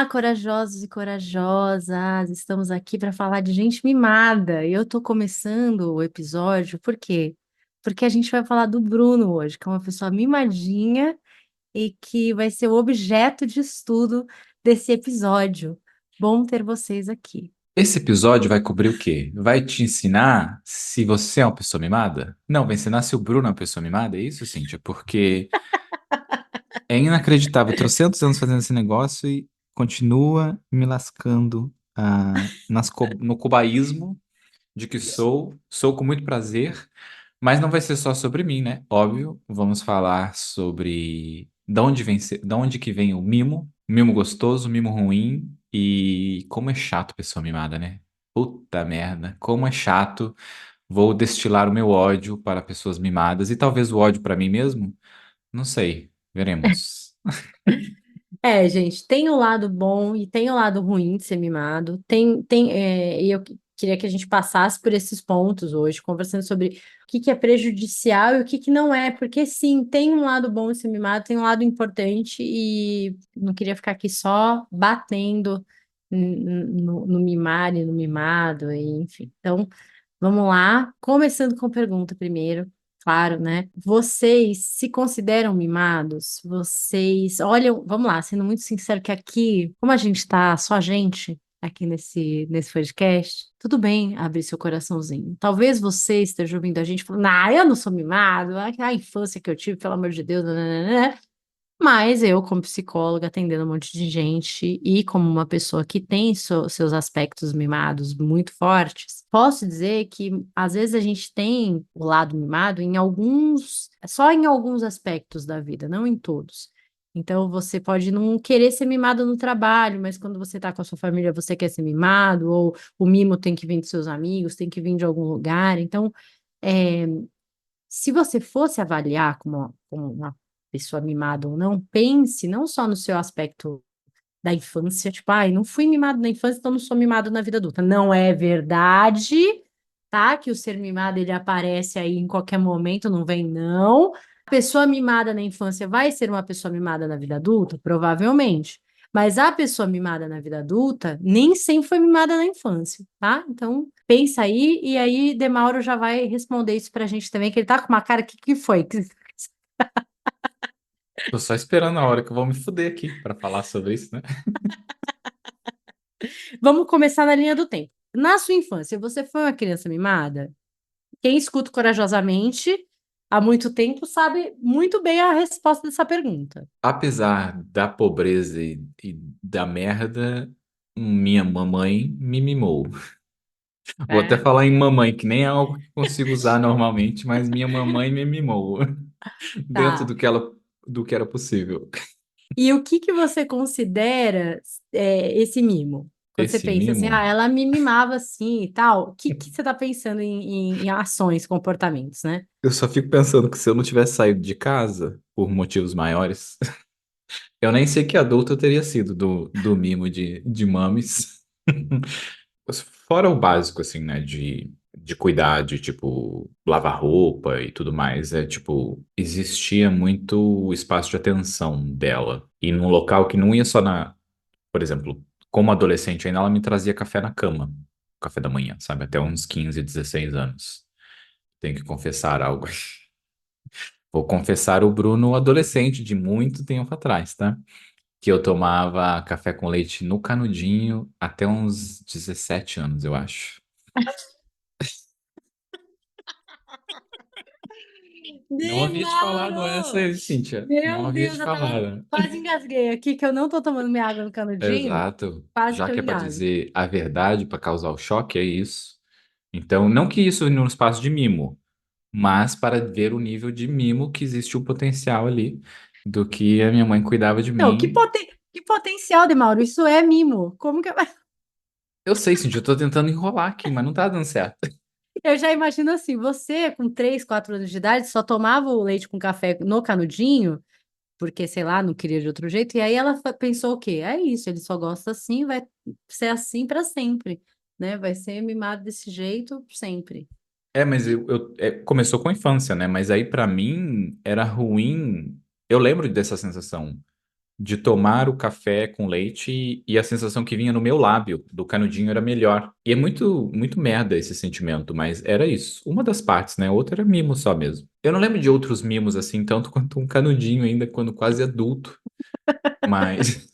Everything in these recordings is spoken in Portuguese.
Olá, corajosos e corajosas! Estamos aqui para falar de gente mimada. E eu estou começando o episódio, por quê? Porque a gente vai falar do Bruno hoje, que é uma pessoa mimadinha e que vai ser o objeto de estudo desse episódio. Bom ter vocês aqui. Esse episódio vai cobrir o quê? Vai te ensinar se você é uma pessoa mimada? Não, vai ensinar se o Bruno é uma pessoa mimada? É isso, Cíntia? Porque é inacreditável. Trocentos anos fazendo esse negócio e continua me lascando no cobaísmo de que sou com muito prazer, mas não vai ser só sobre mim, né? Óbvio, vamos falar sobre de onde que vem o mimo gostoso, o mimo ruim e como é chato pessoa mimada, né? Puta merda, como é chato. Vou destilar o meu ódio para pessoas mimadas e talvez o ódio para mim mesmo? Não sei, veremos. Gente, tem o lado bom e tem o lado ruim de ser mimado. E eu queria que a gente passasse por esses pontos hoje, conversando sobre o que que é prejudicial e o que que não é, porque sim, tem um lado bom de ser mimado, tem um lado importante e não queria ficar aqui só batendo no mimado e no mimado, e, enfim. Então, vamos lá, começando com pergunta primeiro. Claro, né? Vocês se consideram mimados? Vocês olham, vamos lá, sendo muito sincero que aqui, como a gente tá, só a gente aqui nesse podcast, tudo bem abrir seu coraçãozinho. Talvez você esteja ouvindo a gente falando, eu não sou mimado, a infância que eu tive, pelo amor de Deus, nananana. Mas eu, como psicóloga, atendendo um monte de gente e como uma pessoa que tem seus aspectos mimados muito fortes, posso dizer que às vezes a gente tem o lado mimado só em alguns aspectos da vida, não em todos. Então você pode não querer ser mimado no trabalho, mas quando você está com a sua família, você quer ser mimado, ou o mimo tem que vir dos seus amigos, tem que vir de algum lugar. Então, é, se você fosse avaliar como uma pessoa mimada ou não, pense não só no seu aspecto da infância, tipo, não fui mimado na infância, então não sou mimado na vida adulta. Não é verdade, tá? Que o ser mimado ele aparece aí em qualquer momento, não vem, não. A pessoa mimada na infância vai ser uma pessoa mimada na vida adulta? Provavelmente. Mas a pessoa mimada na vida adulta nem sempre foi mimada na infância, tá? Então, pensa aí, e aí Demauro já vai responder isso pra gente também, que ele tá com uma cara que foi? Tô só esperando a hora que eu vou me fuder aqui para falar sobre isso, né? Vamos começar na linha do tempo. Na sua infância, você foi uma criança mimada? Quem escuta corajosamente há muito tempo sabe muito bem a resposta dessa pergunta. Apesar da pobreza e da merda, minha mamãe me mimou. Vou até É, falar em mamãe, que nem é algo que consigo usar normalmente, mas minha mamãe me mimou dentro tá. do que era possível. E o que que você considera esse mimo? Quando você Esse pensa assim, mimo, ela me mimava assim e tal, o que que você está pensando em ações, comportamentos, né? eu só fico pensando que se eu não tivesse saído de casa por motivos maiores, eu nem sei que adulto eu teria sido do mimo de mames. Fora o básico, assim, né, de cuidar, de, tipo, lavar roupa e tudo mais, tipo, existia muito espaço de atenção dela. E num local que não ia só por exemplo, como adolescente ainda, ela me trazia café na cama, café da manhã, sabe, até uns 15, 16 anos. Tenho que confessar algo. Vou confessar o Bruno adolescente de muito tempo atrás, tá? Que eu tomava café com leite no canudinho até uns 17 anos, eu acho. Não havia te falado essa, Mauro! Cíntia. Não Meu havia Deus, te eu tava falado. quase engasguei aqui, que eu não tô tomando minha água no canudinho, Exato. quase Já que eu que é para engasgo. dizer a verdade, para causar o choque, é isso. Então, não que isso no espaço de mimo, mas para ver o nível de mimo que existe o potencial ali do que a minha mãe cuidava de Não, mim. que potencial, de Mauro, isso é mimo. Como que Eu sei, Cíntia, eu tô tentando enrolar aqui, mas não tá dando certo. eu já imagino assim, você com 3, 4 anos de idade só tomava o leite com café no canudinho, porque, sei lá, não queria de outro jeito, e aí ela pensou o quê? É isso, ele só gosta assim, vai ser assim para sempre, né? Vai ser mimado desse jeito sempre. Mas começou com a infância, né? Mas aí pra mim era ruim. Eu lembro dessa sensação de tomar o café com leite e a sensação que vinha no meu lábio do canudinho era melhor. E é muito, muito merda esse sentimento, mas era isso. Uma das partes, né? Outra era mimo só mesmo. Eu não lembro de outros mimos assim, tanto quanto um canudinho ainda quando quase adulto. Mas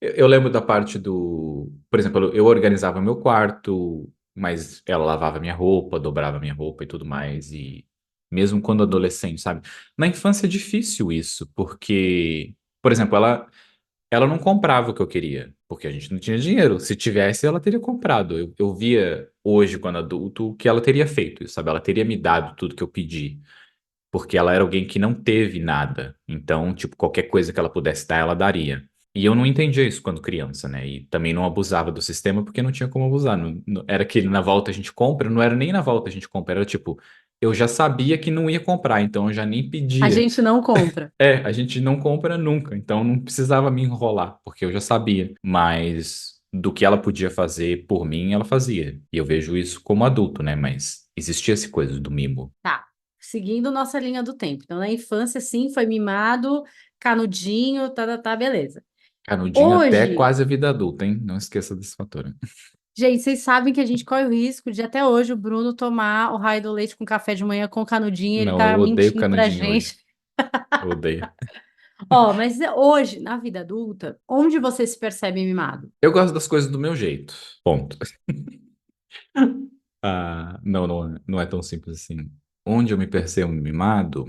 eu lembro da parte do. Por exemplo, eu organizava meu quarto, mas ela lavava minha roupa, dobrava minha roupa e tudo mais. E mesmo quando adolescente, sabe? Na infância é difícil isso, porque, por exemplo, ela não comprava o que eu queria, porque a gente não tinha dinheiro. Se tivesse, ela teria comprado. Eu via hoje, quando adulto, o que ela teria feito, sabe? Ela teria me dado tudo que eu pedi, porque ela era alguém que não teve nada. Então, tipo, qualquer coisa que ela pudesse dar, ela daria. E eu não entendia isso quando criança, né? E também não abusava do sistema porque não tinha como abusar. Era que na volta a gente compra, não era nem na volta a gente compra, era tipo, eu já sabia que não ia comprar, então eu já nem A pedia. gente não compra. É, a gente não compra nunca, então não precisava me enrolar, porque eu já sabia. Mas do que ela podia fazer por mim, ela fazia. E eu vejo isso como adulto, né? Mas existia essa coisa do mimo. Tá, seguindo nossa linha do tempo. Então, na infância, sim, foi mimado, canudinho, tá, beleza. Canudinho até Hoje, quase a vida adulta, hein? Não esqueça desse fator. Hein? gente, vocês sabem que a gente corre o risco de até hoje o Bruno tomar o raio do leite com café de manhã com canudinho, ele Não, eu tá odeio mentindo pra canudinho hoje. gente. Eu odeio. Ó, mas hoje, na vida adulta, onde você se percebe mimado? Eu gosto das coisas do meu jeito. Ponto. Ah, não, não é tão simples assim. Onde eu me percebo mimado?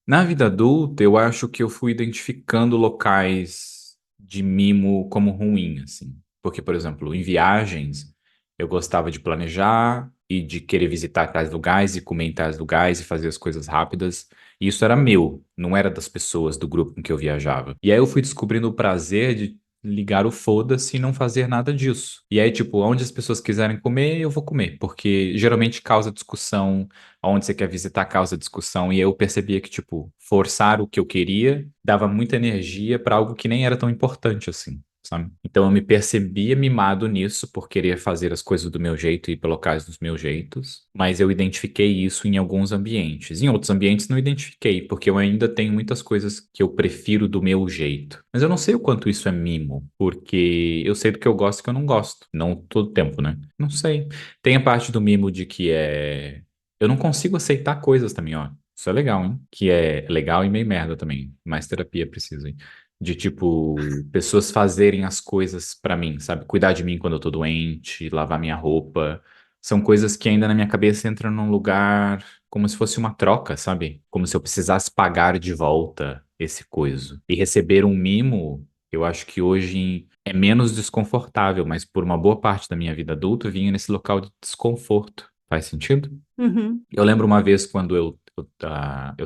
Na vida adulta, eu acho que eu fui identificando locais de mimo como ruim, assim. Porque, por exemplo, em viagens, eu gostava de planejar e de querer visitar tais lugares e comer em tais lugares e fazer as coisas rápidas. E isso era meu, não era das pessoas do grupo com que eu viajava. E aí eu fui descobrindo o prazer de ligar o foda-se e não fazer nada disso. E aí, tipo, onde as pessoas quiserem comer, eu vou comer. Porque geralmente causa discussão aonde você quer visitar causa discussão, e eu percebia que, tipo, forçar o que eu queria dava muita energia para algo que nem era tão importante assim, sabe? Então eu me percebia mimado nisso por querer fazer as coisas do meu jeito e ir para locais dos meus jeitos, mas eu identifiquei isso em alguns ambientes. Em outros ambientes não identifiquei, porque eu ainda tenho muitas coisas que eu prefiro do meu jeito. Mas eu não sei o quanto isso é mimo, porque eu sei do que eu gosto e que eu não gosto. Não todo tempo, né? Não sei. Tem a parte do mimo de que é eu não consigo aceitar coisas também, ó. Isso é legal, hein? Que é legal e meio merda também. Mais terapia precisa, hein? De tipo, pessoas fazerem as coisas pra mim, sabe? Cuidar de mim quando eu tô doente, lavar minha roupa. São coisas que ainda na minha cabeça entram num lugar como se fosse uma troca, sabe? Como se eu precisasse pagar de volta esse coisa. E receber um mimo, eu acho que hoje é menos desconfortável, mas por uma boa parte da minha vida adulta eu vinha nesse local de desconforto. Faz sentido? Uhum. Eu lembro uma vez quando eu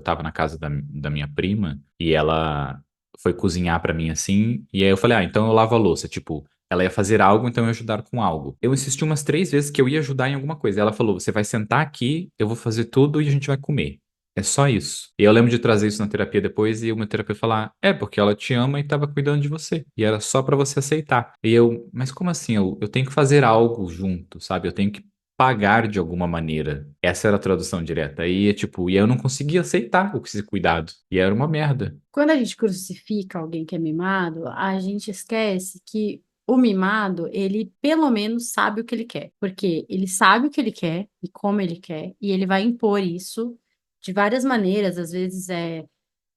tava na casa da minha prima e ela foi cozinhar pra mim assim, e aí eu falei, ah, então eu lavo a louça. Tipo, ela ia fazer algo, então eu ia ajudar com algo. Eu insisti umas 3 vezes que eu ia ajudar em alguma coisa. Ela falou, você vai sentar aqui, eu vou fazer tudo e a gente vai comer. É só isso. E eu lembro de trazer isso na terapia depois e o meu terapeuta falar, é, porque ela te ama e tava cuidando de você. E era só pra você aceitar. E eu, mas como assim? Eu tenho que fazer algo junto, sabe? Eu tenho que pagar de alguma maneira. Essa era a tradução direta. E, tipo, e eu não conseguia aceitar esse cuidado. E era uma merda. Quando a gente crucifica alguém que é mimado, a gente esquece que o mimado, ele pelo menos sabe o que ele quer, porque ele sabe o que ele quer e como ele quer, e ele vai impor isso de várias maneiras, às vezes é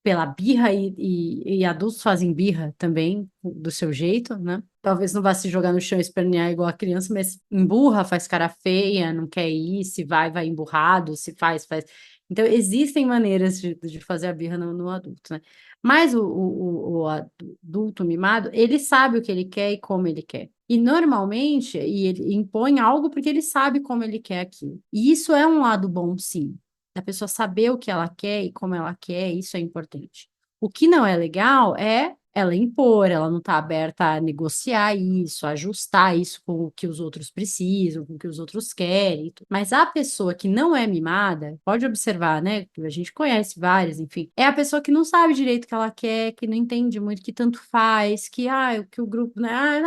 pela birra e adultos fazem birra também do seu jeito, né? Talvez não vá se jogar no chão e espernear igual a criança, mas emburra, faz cara feia, não quer ir, se vai, vai emburrado, se faz, faz. Então, existem maneiras de fazer a birra no adulto, né? Mas o adulto mimado, ele sabe o que ele quer e como ele quer. E normalmente, e ele impõe algo porque ele sabe como ele quer aquilo. E isso é um lado bom, sim, da pessoa saber o que ela quer e como ela quer, isso é importante. O que não é legal é ela impor, ela não está aberta a negociar isso, a ajustar isso com o que os outros precisam, com o que os outros querem. Mas a pessoa que não é mimada, pode observar, né? A gente conhece várias, enfim, é a pessoa que não sabe direito o que ela quer, que não entende muito, que tanto faz, que, o que o grupo, né?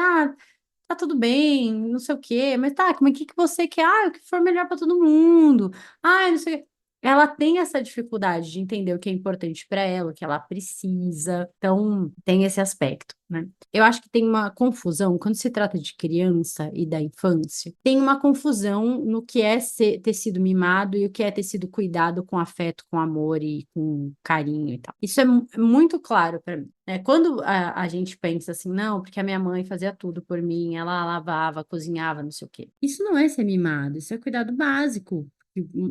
Tá tudo bem, não sei o quê, mas tá, como é que você quer? O que for melhor para todo mundo. Não sei o quê. ela tem essa dificuldade de entender o que é importante para ela, o que ela precisa. Então, tem esse aspecto, né? Eu acho que tem uma confusão quando se trata de criança e da infância. Tem uma confusão no que é ter sido mimado e o que é ter sido cuidado com afeto, com amor e com carinho e tal. Isso é muito claro para mim. Quando a gente pensa assim, não, porque a minha mãe fazia tudo por mim, ela lavava, cozinhava, não sei o quê. Isso não é ser mimado, isso é cuidado básico,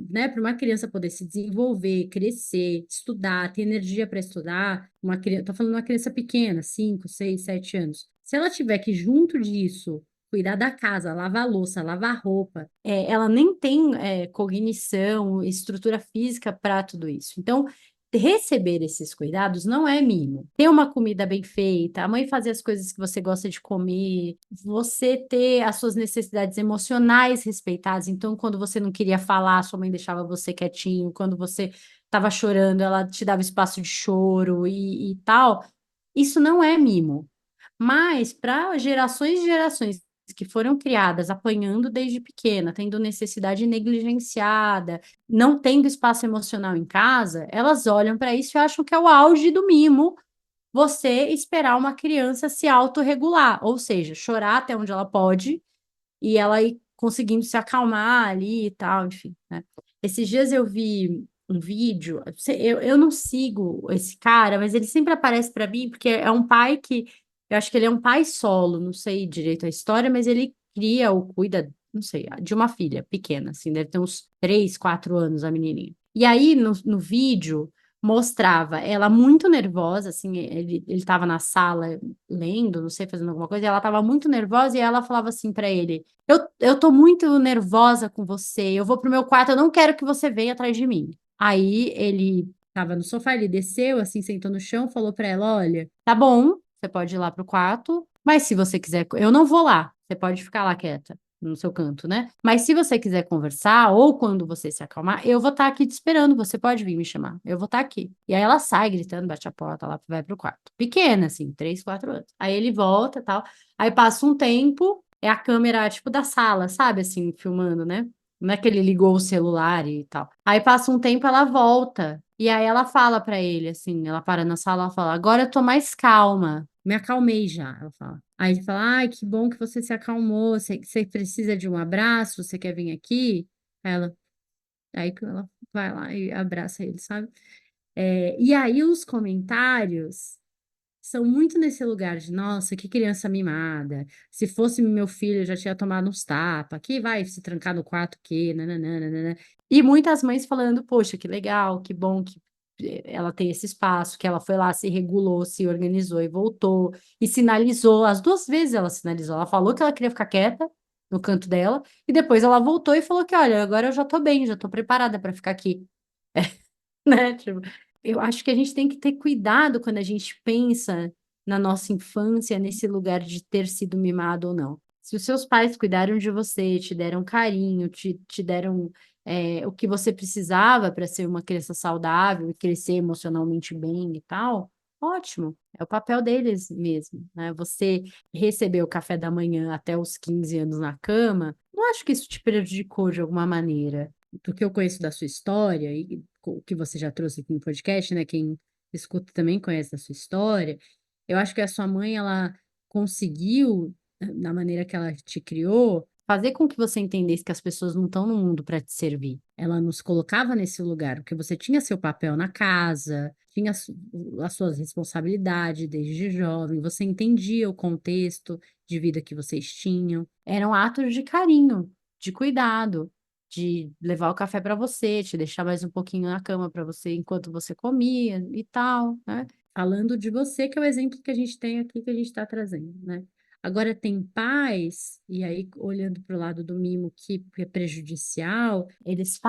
né, para uma criança poder se desenvolver, crescer, estudar, ter energia para estudar, uma criança, tô falando de uma criança pequena, 5, 6, 7 anos. Se ela tiver que junto disso cuidar da casa, lavar a louça, lavar roupa, ela nem tem cognição, estrutura física para tudo isso. Então, receber esses cuidados não é mimo. Ter uma comida bem feita, a mãe fazer as coisas que você gosta de comer, você ter as suas necessidades emocionais respeitadas. Então, quando você não queria falar, sua mãe deixava você quietinho. Quando você estava chorando, ela te dava espaço de choro e tal. Isso não é mimo. Mas para gerações e gerações que foram criadas apanhando desde pequena, tendo necessidade negligenciada, não tendo espaço emocional em casa, elas olham para isso e acham que é o auge do mimo você esperar uma criança se autorregular, ou seja, chorar até onde ela pode e ela ir conseguindo se acalmar ali e tal, enfim, né? Esses dias eu vi um vídeo, eu não sigo esse cara, mas ele sempre aparece para mim, porque é um pai que, eu acho que ele é um pai solo, não sei direito a história, mas ele cria ou cuida, não sei, de uma filha pequena, assim, deve ter uns 3, 4 anos a menininha. E aí, no vídeo, mostrava ela muito nervosa, assim, ele tava na sala lendo, não sei, fazendo alguma coisa, e ela tava muito nervosa, e ela falava assim para ele, eu tô muito nervosa com você. Eu vou pro meu quarto, eu não quero que você venha atrás de mim. Aí ele tava no sofá, ele desceu, assim, sentou no chão, falou pra ela: Olha, tá bom, você pode ir lá pro quarto, mas se você quiser, eu não vou lá. Você pode ficar lá quieta, no seu canto, né? Mas se você quiser conversar, ou quando você se acalmar, eu vou estar aqui te esperando. Você pode vir me chamar. Eu vou estar aqui. E aí ela sai gritando, bate a porta, lá vai pro quarto. Pequena, assim, 3, 4 anos. Aí ele volta e tal. Aí passa um tempo. É a câmera, tipo, da sala, sabe? Assim, filmando, né? Não é que ele ligou o celular e tal. Aí passa um tempo, ela volta. E aí ela fala pra ele, assim, ela para na sala, ela fala, agora eu tô mais calma. Me acalmei já, ela fala. Aí ele fala, ai, que bom que você se acalmou. Você precisa de um abraço? Você quer vir aqui? Aí ela vai lá e abraça ele, sabe? E aí os comentários são muito nesse lugar de, nossa, que criança mimada. Se fosse meu filho, eu já tinha tomado uns tapas. Que vai se trancar no quarto, que, nananana. E muitas mães falando, poxa, que legal, que bom que ela tem esse espaço, que ela foi lá, se regulou, se organizou e voltou. E sinalizou, as 2 vezes ela sinalizou. Ela falou que ela queria ficar quieta no canto dela, e depois ela voltou e falou que, olha, agora eu já tô bem, já tô preparada para ficar aqui. Né? Tipo, eu acho que a gente tem que ter cuidado quando a gente pensa na nossa infância, nesse lugar de ter sido mimado ou não. Se os seus pais cuidaram de você, te deram carinho, te deram o que você precisava para ser uma criança saudável e crescer emocionalmente bem e tal, ótimo. É o papel deles mesmo, né? Você receber o café da manhã até os 15 anos na cama, não acho que isso te prejudicou de alguma maneira do que eu conheço da sua história e o que você já trouxe aqui no podcast, né? Quem escuta também conhece da sua história. Eu acho que a sua mãe, ela conseguiu, na maneira que ela te criou, fazer com que você entendesse que as pessoas não estão no mundo para te servir. Ela nos colocava nesse lugar, porque você tinha seu papel na casa, tinha as suas responsabilidades desde jovem, você entendia o contexto de vida que vocês tinham. Eram atos de carinho, de cuidado, de levar o café para você, te deixar mais um pouquinho na cama para você enquanto você comia e tal, né? Falando de você, que é o exemplo que a gente tem aqui, que a gente está trazendo, né? Agora, tem pais, e aí, olhando para o lado do mimo que é prejudicial, eles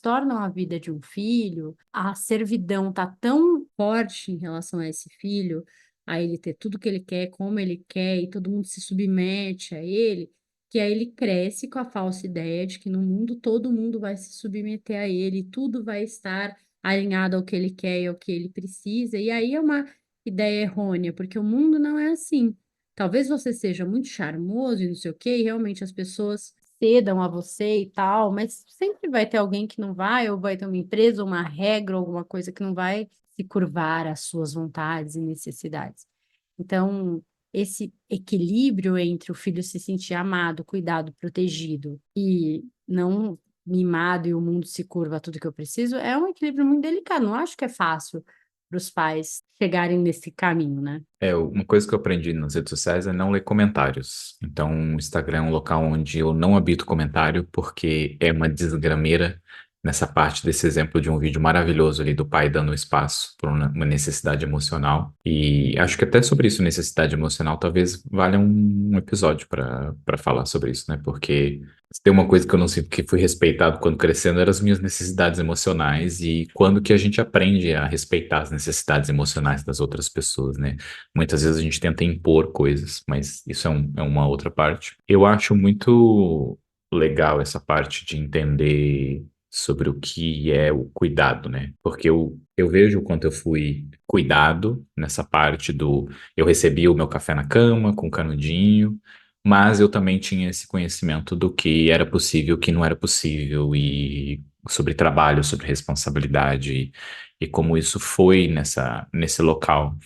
tornam a vida de um filho, a servidão tá tão forte em relação a esse filho, a ele ter tudo que ele quer, como ele quer, e todo mundo se submete a ele, que aí ele cresce com a falsa ideia de que no mundo todo mundo vai se submeter a ele, tudo vai estar alinhado ao que ele quer e ao que ele precisa, e aí é uma ideia errônea, porque o mundo não é assim. Talvez você seja muito charmoso e não sei o quê, e realmente as pessoas cedam a você e tal, mas sempre vai ter alguém que não vai, ou vai ter uma empresa, uma regra, alguma coisa que não vai se curvar às suas vontades e necessidades. Então, esse equilíbrio entre o filho se sentir amado, cuidado, protegido e não mimado e o mundo se curva a tudo que eu preciso, é um equilíbrio muito delicado. Não acho que é fácil para os pais chegarem nesse caminho, né? Uma coisa que eu aprendi nas redes sociais é não ler comentários. Então, o Instagram é um local onde eu não habito comentário, porque é uma desgrameira nessa parte desse exemplo de um vídeo maravilhoso ali do pai dando espaço para uma necessidade emocional. E acho que até sobre isso, necessidade emocional, talvez valha um episódio para falar sobre isso, né? Porque se tem uma coisa que eu não sinto que fui respeitado quando crescendo, eram as minhas necessidades emocionais e quando que a gente aprende a respeitar as necessidades emocionais das outras pessoas, né? Muitas vezes a gente tenta impor coisas, mas isso é uma outra parte. Eu acho muito legal essa parte de entender sobre o que é o cuidado, né? Porque eu vejo o quanto eu fui cuidado nessa parte do. Eu recebia o meu café na cama, com canudinho, mas eu também tinha esse conhecimento do que era possível, o que não era possível, e sobre trabalho, sobre responsabilidade, e como isso foi nesse local.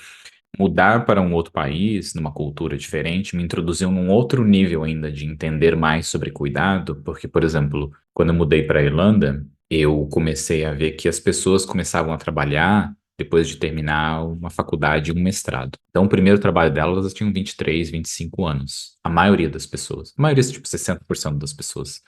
Mudar para um outro país, numa cultura diferente, me introduziu num outro nível ainda de entender mais sobre cuidado, porque, por exemplo, quando eu mudei para a Irlanda, eu comecei a ver que as pessoas começavam a trabalhar depois de terminar uma faculdade e um mestrado. Então, o primeiro trabalho delas, elas tinham 23, 25 anos. A maioria das pessoas. A maioria, tipo, 60% das pessoas.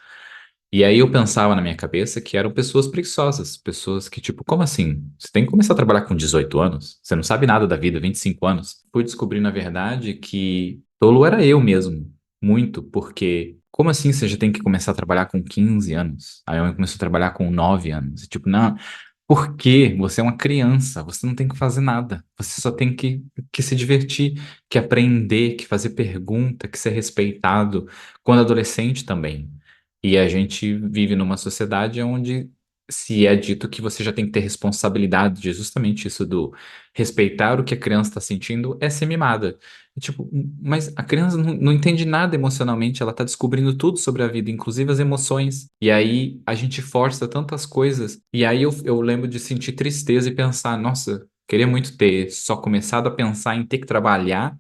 E aí eu pensava na minha cabeça que eram pessoas preguiçosas, pessoas que, tipo, como assim? Você tem que começar a trabalhar com 18 anos? Você não sabe nada da vida, 25 anos? Fui descobrir, na verdade, que tolo era eu mesmo, muito, porque como assim você já tem que começar a trabalhar com 15 anos? Aí eu comecei a trabalhar com 9 anos. E, tipo, não, por quê? Você é uma criança, você não tem que fazer nada. Você só tem que se divertir, que aprender, que fazer pergunta, que ser respeitado. Quando adolescente também. E a gente vive numa sociedade onde se é dito que você já tem que ter responsabilidade de justamente isso do respeitar o que a criança está sentindo é ser mimada. Tipo, mas a criança não entende nada emocionalmente, ela está descobrindo tudo sobre a vida, inclusive as emoções. E aí a gente força tantas coisas. E aí eu lembro de sentir tristeza e pensar, nossa, queria muito ter só começado a pensar em ter que trabalhar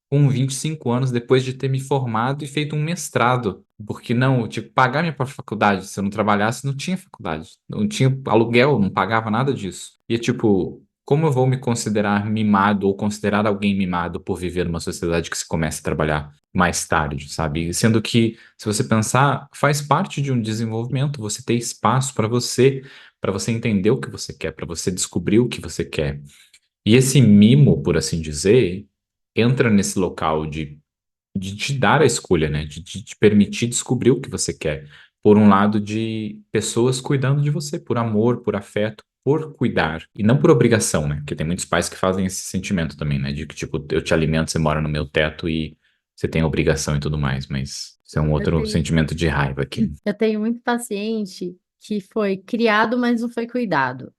com 25 anos depois de ter me formado e feito um mestrado. Porque não, tipo, pagar minha própria faculdade. Se eu não trabalhasse, não tinha faculdade. Não tinha aluguel, não pagava nada disso. E é tipo, como eu vou me considerar mimado ou considerar alguém mimado por viver numa sociedade que se começa a trabalhar mais tarde, sabe? Sendo que, se você pensar, faz parte de um desenvolvimento, você ter espaço para você entender o que você quer, para você descobrir o que você quer. E esse mimo, por assim dizer, entra nesse local de te dar a escolha, né? De te permitir descobrir o que você quer. Por um lado, de pessoas cuidando de você, por amor, por afeto, por cuidar. E não por obrigação, né? Porque tem muitos pais que fazem esse sentimento também, né? De que, tipo, eu te alimento, você mora no meu teto e você tem obrigação e tudo mais. Mas isso é um Eu outro tenho, sentimento de raiva aqui. eu tenho muito paciente que foi criado, mas não foi cuidado.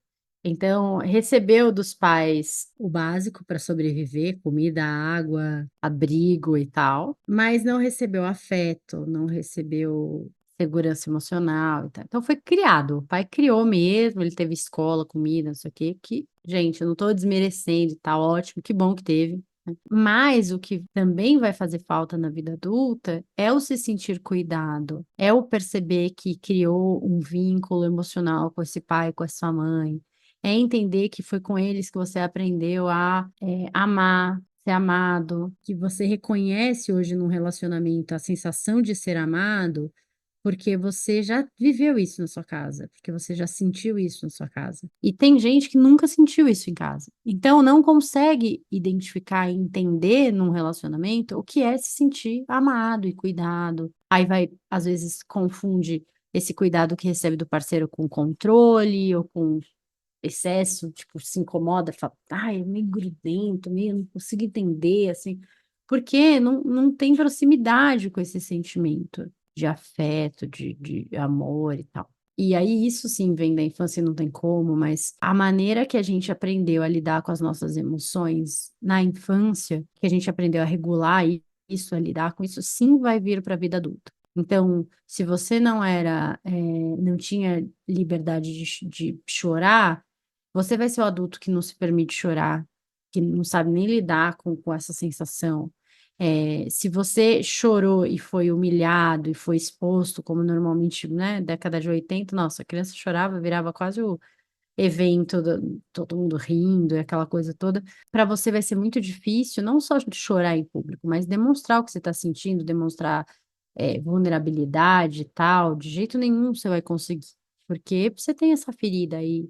Então, recebeu dos pais o básico para sobreviver, comida, água, abrigo e tal, mas não recebeu afeto, não recebeu segurança emocional e tal. Então, foi criado. O pai criou mesmo, ele teve escola, comida, não sei o quê, que, gente, eu não estou desmerecendo, tá ótimo, que bom que teve. Mas o que também vai fazer falta na vida adulta é o se sentir cuidado, é o perceber que criou um vínculo emocional com esse pai, com essa mãe, é entender que foi com eles que você aprendeu a amar, ser amado, que você reconhece hoje num relacionamento a sensação de ser amado, porque você já viveu isso na sua casa, porque você já sentiu isso na sua casa. E tem gente que nunca sentiu isso em casa. Então não consegue identificar e entender num relacionamento o que é se sentir amado e cuidado. Aí vai, às vezes, confunde esse cuidado que recebe do parceiro com controle ou com excesso, tipo, se incomoda, fala, ai, é meio grudento, meio, não consigo entender, assim, porque não tem proximidade com esse sentimento de afeto, de amor e tal. E aí, isso sim vem da infância e não tem como, mas a maneira que a gente aprendeu a lidar com as nossas emoções na infância, que a gente aprendeu a regular isso, a lidar com isso, sim vai vir para a vida adulta. Então, se você não tinha liberdade de chorar, você vai ser o adulto que não se permite chorar, que não sabe nem lidar com essa sensação. Se você chorou e foi humilhado e foi exposto, como normalmente, né, década de 80, nossa, a criança chorava, virava quase o evento, todo mundo rindo e aquela coisa toda. Para você vai ser muito difícil, não só chorar em público, mas demonstrar o que você está sentindo, demonstrar vulnerabilidade e tal, de jeito nenhum você vai conseguir, porque você tem essa ferida aí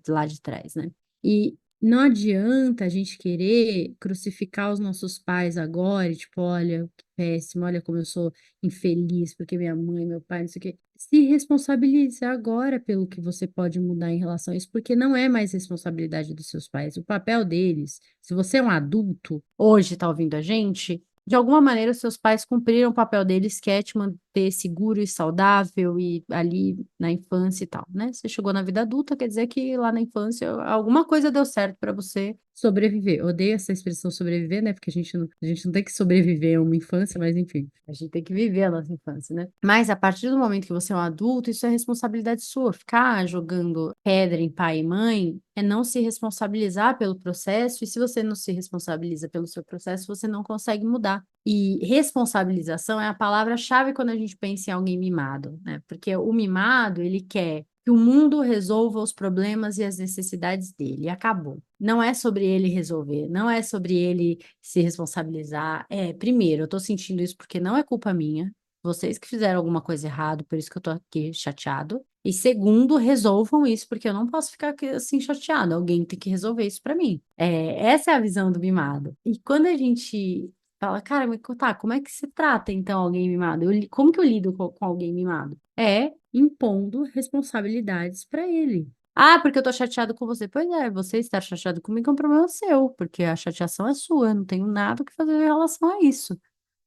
lá de trás, né? E não adianta a gente querer crucificar os nossos pais agora, e, tipo, olha, que péssimo, olha como eu sou infeliz, porque minha mãe, meu pai, não sei o quê. Se responsabilize agora pelo que você pode mudar em relação a isso, porque não é mais responsabilidade dos seus pais. O papel deles, se você é um adulto, hoje está ouvindo a gente, de alguma maneira, os seus pais cumpriram o papel deles, que é te manter seguro e saudável e ali na infância e tal, né? Você chegou na vida adulta, quer dizer que lá na infância alguma coisa deu certo para você sobreviver. Eu odeio essa expressão sobreviver, né? Porque a gente não tem que sobreviver a uma infância, mas enfim, a gente tem que viver a nossa infância, né? Mas a partir do momento que você é um adulto, isso é responsabilidade sua. Ficar jogando pedra em pai e mãe é não se responsabilizar pelo processo, e se você não se responsabiliza pelo seu processo, você não consegue mudar. E responsabilização é a palavra-chave quando a gente pensa em alguém mimado, né? Porque o mimado, ele quer que o mundo resolva os problemas e as necessidades dele, e acabou. Não é sobre ele resolver, não é sobre ele se responsabilizar. Primeiro, eu tô sentindo isso porque não é culpa minha, vocês que fizeram alguma coisa errada, por isso que eu tô aqui chateado. E segundo, resolvam isso, porque eu não posso ficar aqui, assim chateada. Alguém tem que resolver isso pra mim. Essa é a visão do mimado. E quando a gente fala, cara, mas tá, como é que se trata então alguém mimado? Como que eu lido com alguém mimado? É impondo responsabilidades pra ele. Ah, porque eu tô chateado com você. Pois é, você estar chateado comigo é um problema seu, porque a chateação é sua, eu não tenho nada que fazer em relação a isso.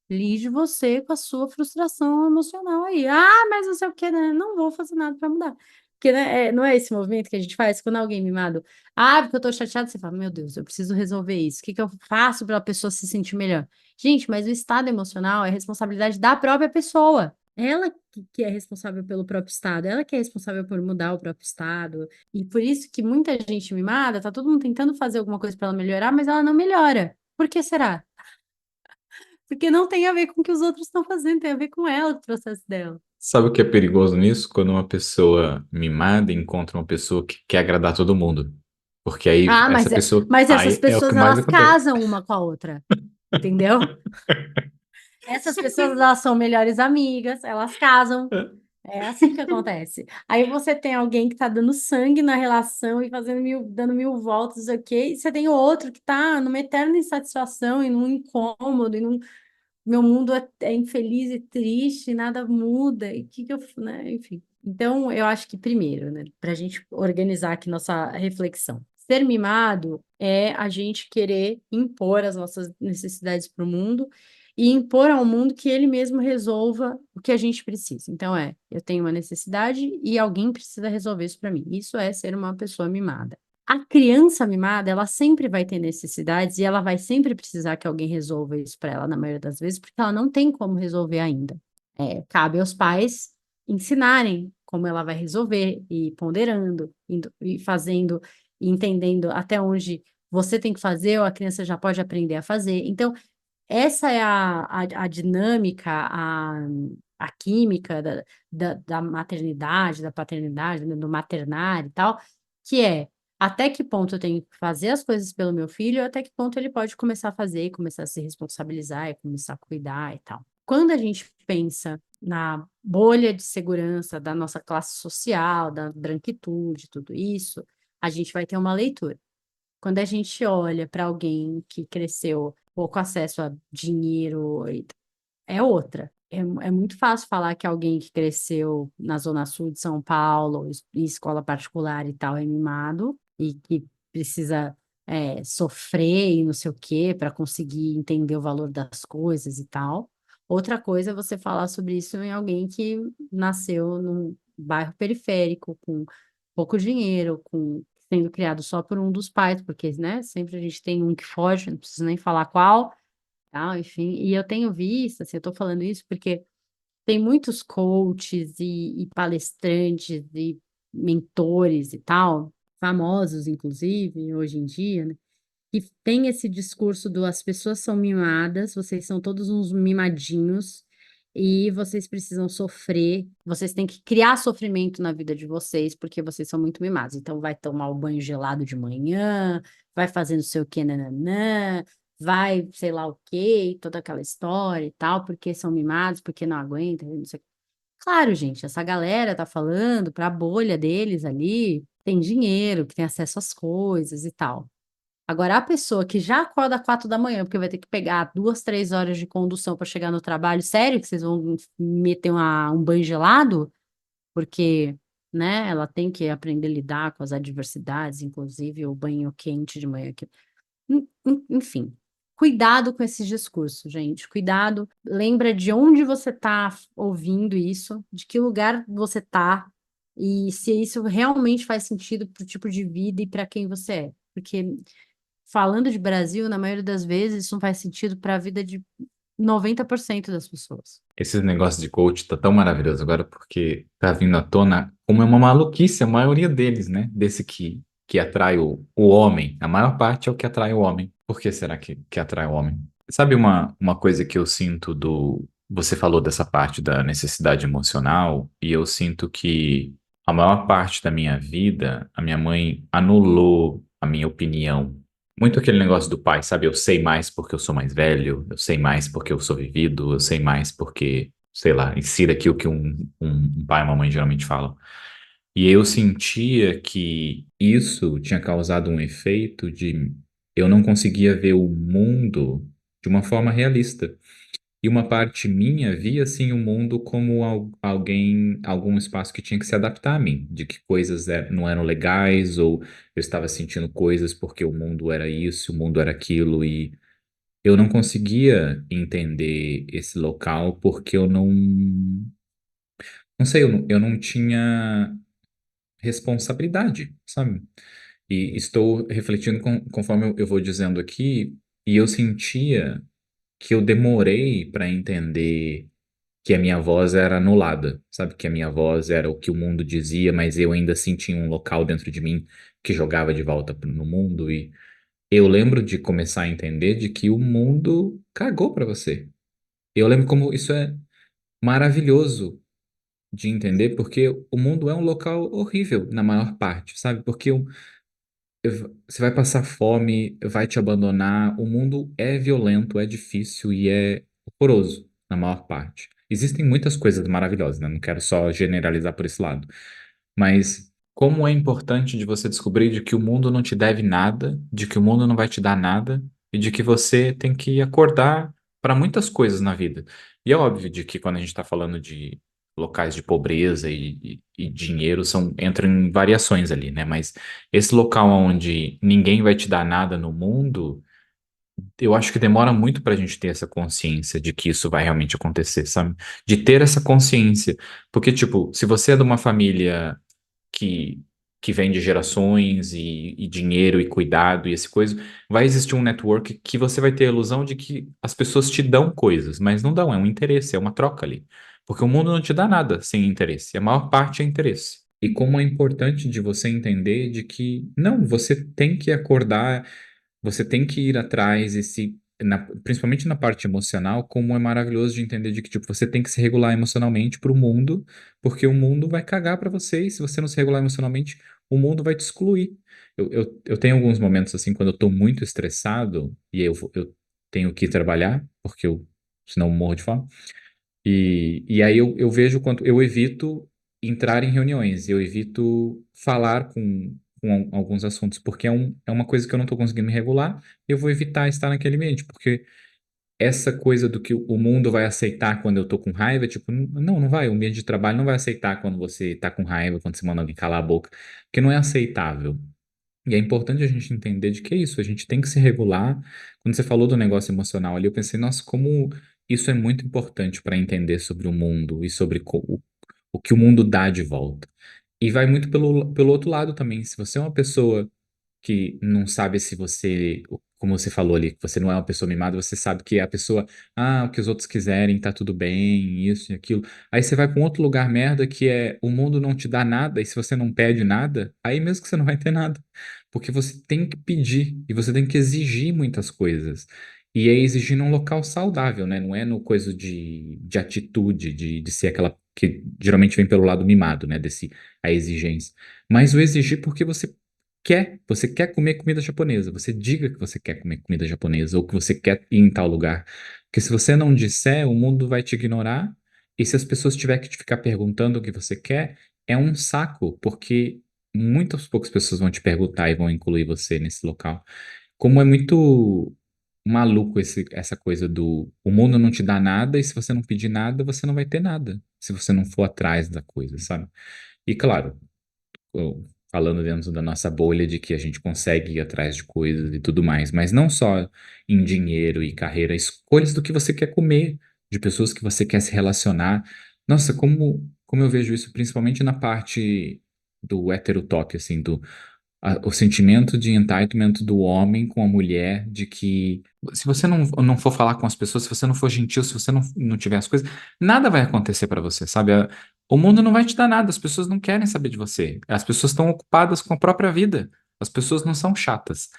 Lide você com a sua frustração emocional aí. Ah, mas não sei o que, né? Não vou fazer nada para mudar. Porque, né, não é esse movimento que a gente faz quando alguém mimado. Ah, porque eu tô chateado, você fala, meu Deus, eu preciso resolver isso. O que que eu faço para a pessoa se sentir melhor? Gente, mas o estado emocional é responsabilidade da própria pessoa. Ela que é responsável pelo próprio estado, ela que é responsável por mudar o próprio estado. E por isso que muita gente mimada, tá todo mundo tentando fazer alguma coisa para ela melhorar, mas ela não melhora. Por que será? Porque não tem a ver com o que os outros estão fazendo, tem a ver com ela, o processo dela. Sabe o que é perigoso nisso? Quando uma pessoa mimada encontra uma pessoa que quer agradar todo mundo. Porque aí Ah, essa pessoa, mas essas aí é o que pessoas, mais elas acontece. casam uma com a outra, entendeu? Essas pessoas, elas são melhores amigas, elas casam. É assim que acontece. Aí você tem alguém que tá dando sangue na relação e dando mil voltas, ok? E você tem o outro que tá numa eterna insatisfação e num incômodo, meu mundo é infeliz e triste, nada muda, e que eu, né? Enfim. Então, eu acho que primeiro, né, para a gente organizar aqui nossa reflexão. Ser mimado é a gente querer impor as nossas necessidades para o mundo e impor ao mundo que ele mesmo resolva o que a gente precisa. Então, eu tenho uma necessidade e alguém precisa resolver isso para mim. Isso é ser uma pessoa mimada. A criança mimada, ela sempre vai ter necessidades e ela vai sempre precisar que alguém resolva isso para ela, na maioria das vezes, porque ela não tem como resolver ainda. Cabe aos pais ensinarem como ela vai resolver, e ponderando, e fazendo, e entendendo até onde você tem que fazer, ou a criança já pode aprender a fazer. Então, essa é a dinâmica, a química da maternidade, da paternidade, né, do maternar e tal, que é até que ponto eu tenho que fazer as coisas pelo meu filho, até que ponto ele pode começar a fazer, e começar a se responsabilizar, e começar a cuidar e tal. Quando a gente pensa na bolha de segurança da nossa classe social, da branquitude, tudo isso, a gente vai ter uma leitura. Quando a gente olha para alguém que cresceu pouco acesso a dinheiro, é outra. É muito fácil falar que alguém que cresceu na Zona Sul de São Paulo, em escola particular e tal, é mimado e que precisa sofrer e não sei o quê para conseguir entender o valor das coisas e tal. Outra coisa é você falar sobre isso em alguém que nasceu num bairro periférico, com pouco dinheiro, sendo criado só por um dos pais, porque, né, sempre a gente tem um que foge, não preciso nem falar qual, tal, enfim. E eu tenho visto, assim, eu tô falando isso porque tem muitos coaches e palestrantes e mentores e tal, famosos, inclusive, hoje em dia, né? Que tem esse discurso do as pessoas são mimadas, vocês são todos uns mimadinhos e vocês precisam sofrer, vocês têm que criar sofrimento na vida de vocês porque vocês são muito mimados. Então vai tomar o banho gelado de manhã, vai fazer não sei o que, nananã, vai sei lá o quê, toda aquela história e tal, porque são mimados, porque não aguentam, não sei o quê. Claro, gente, essa galera tá falando para a bolha deles ali, tem dinheiro, que tem acesso às coisas e tal. Agora, a pessoa que já acorda às 4 da manhã, porque vai ter que pegar 2, 3 horas de condução para chegar no trabalho, sério que vocês vão meter um banho gelado? Porque, né, ela tem que aprender a lidar com as adversidades, inclusive o banho quente de manhã. Enfim, cuidado com esses discursos, gente. Cuidado. Lembra de onde você está ouvindo isso, de que lugar você está, e se isso realmente faz sentido para o tipo de vida e para quem você é. Porque falando de Brasil, na maioria das vezes, isso não faz sentido para a vida de 90% das pessoas. Esse negócio de coach tá tão maravilhoso agora porque tá vindo à tona como é uma maluquice a maioria deles, né? Desse que atrai o homem. A maior parte é o que atrai o homem. Por que será que atrai o homem? Sabe uma coisa que eu sinto do. Você falou dessa parte da necessidade emocional, e eu sinto que a maior parte da minha vida, a minha mãe anulou a minha opinião. Muito aquele negócio do pai, sabe? Eu sei mais porque eu sou mais velho, eu sei mais porque eu sou vivido, eu sei mais porque, sei lá, insira aqui o que um pai e uma mãe geralmente falam. E eu sentia que isso tinha causado um efeito de eu não conseguia ver o mundo de uma forma realista. E uma parte minha via assim o mundo como alguém, algum espaço que tinha que se adaptar a mim, de que coisas não eram legais, ou eu estava sentindo coisas porque o mundo era isso, o mundo era aquilo, e eu não conseguia entender esse local porque não sei, eu não tinha responsabilidade, sabe? E estou refletindo conforme eu vou dizendo aqui, e eu sentia que eu demorei para entender que a minha voz era anulada, sabe? Que a minha voz era o que o mundo dizia, mas eu ainda assim tinha um local dentro de mim que jogava de volta no mundo. E eu lembro de começar a entender de que o mundo cagou para você. Eu lembro como isso é maravilhoso de entender, porque o mundo é um local horrível na maior parte, sabe? Porque você vai passar fome, vai te abandonar. O mundo é violento, é difícil e é horroroso na maior parte. Existem muitas coisas maravilhosas, né? Não quero só generalizar por esse lado. Mas como é importante de você descobrir de que o mundo não te deve nada, de que o mundo não vai te dar nada e de que você tem que acordar para muitas coisas na vida. E é óbvio de que quando a gente está falando de locais de pobreza e dinheiro entram em variações ali, né? Mas esse local onde ninguém vai te dar nada no mundo, eu acho que demora muito para a gente ter essa consciência de que isso vai realmente acontecer, sabe? De ter essa consciência. Porque, tipo, se você é de uma família que, que vem de gerações e dinheiro e cuidado e esse coisa, vai existir um network que você vai ter a ilusão de que as pessoas te dão coisas, mas não dão, é um interesse, é uma troca ali. Porque o mundo não te dá nada sem interesse, a maior parte é interesse. E como é importante de você entender de que, não, você tem que acordar, você tem que ir atrás e principalmente na parte emocional, como é maravilhoso de entender de que tipo, você tem que se regular emocionalmente para o mundo, porque o mundo vai cagar para você, e se você não se regular emocionalmente, o mundo vai te excluir. Eu tenho alguns momentos assim, quando eu estou muito estressado, e eu tenho que ir trabalhar, porque senão eu morro de fome, e aí eu vejo quanto eu evito entrar em reuniões, eu evito falar com alguns assuntos, porque é uma coisa que eu não estou conseguindo me regular, eu vou evitar estar naquele ambiente, porque essa coisa do que o mundo vai aceitar quando eu estou com raiva, tipo, não, não vai, o ambiente de trabalho não vai aceitar quando você está com raiva, quando você manda alguém calar a boca, porque não é aceitável. E é importante a gente entender de que é isso, a gente tem que se regular. Quando você falou do negócio emocional ali, eu pensei, nossa, como isso é muito importante para entender sobre o mundo e sobre o que o mundo dá de volta. E vai muito pelo outro lado também. Se você é uma pessoa que não sabe se você, como você falou ali, que você não é uma pessoa mimada, você sabe que a pessoa, o que os outros quiserem, tá tudo bem, isso e aquilo. Aí você vai para um outro lugar merda que é o mundo não te dá nada, e se você não pede nada, aí mesmo que você não vai ter nada. Porque você tem que pedir e você tem que exigir muitas coisas. E é exigir num local saudável, né? Não é no coisa de atitude, de ser aquela que geralmente vem pelo lado mimado, né? A exigência. Mas o exigir porque você quer comer comida japonesa, você diga que você quer comer comida japonesa ou que você quer ir em tal lugar. Porque se você não disser, o mundo vai te ignorar, e se as pessoas tiverem que te ficar perguntando o que você quer, é um saco, porque muitas poucas pessoas vão te perguntar e vão incluir você nesse local. Como é muito maluco essa coisa do o mundo não te dá nada, e se você não pedir nada, você não vai ter nada, se você não for atrás da coisa, sabe? E claro, falando dentro da nossa bolha de que a gente consegue ir atrás de coisas e tudo mais, mas não só em dinheiro e carreira, escolhas do que você quer comer, de pessoas que você quer se relacionar. Nossa, como eu vejo isso principalmente na parte do heterotop, assim, o sentimento de entitlement do homem com a mulher, de que se você não for falar com as pessoas, se você não for gentil, se você não tiver as coisas, nada vai acontecer para você, sabe? O mundo não vai te dar nada, as pessoas não querem saber de você. As pessoas estão ocupadas com a própria vida. As pessoas não são chatas.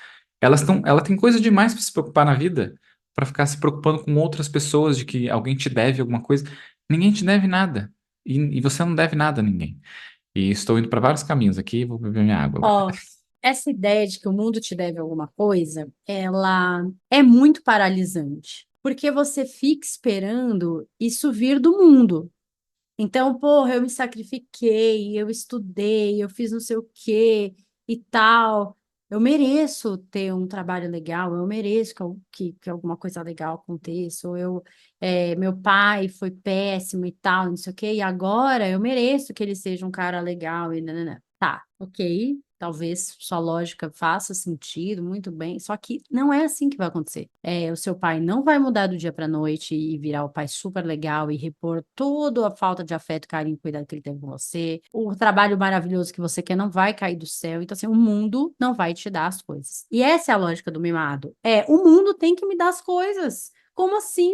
Ela tem coisa demais para se preocupar na vida, para ficar se preocupando com outras pessoas, de que alguém te deve alguma coisa. Ninguém te deve nada. E você não deve nada a ninguém. E estou indo para vários caminhos aqui, vou beber minha água agora. Ó, essa ideia de que o mundo te deve alguma coisa, ela é muito paralisante, porque você fica esperando isso vir do mundo. Então, porra, eu me sacrifiquei, eu estudei, eu fiz não sei o quê e tal. Eu mereço ter um trabalho legal, eu mereço que alguma coisa legal aconteça. Ou meu pai foi péssimo e tal, não sei o quê, e agora eu mereço que ele seja um cara legal e nananã. Tá, ok. Talvez sua lógica faça sentido, muito bem. Só que não é assim que vai acontecer. O seu pai não vai mudar do dia para noite e virar o pai super legal e repor toda a falta de afeto, carinho e cuidado que ele teve com você. O trabalho maravilhoso que você quer não vai cair do céu. Então, assim, o mundo não vai te dar as coisas. E essa é a lógica do mimado. O mundo tem que me dar as coisas. Como assim?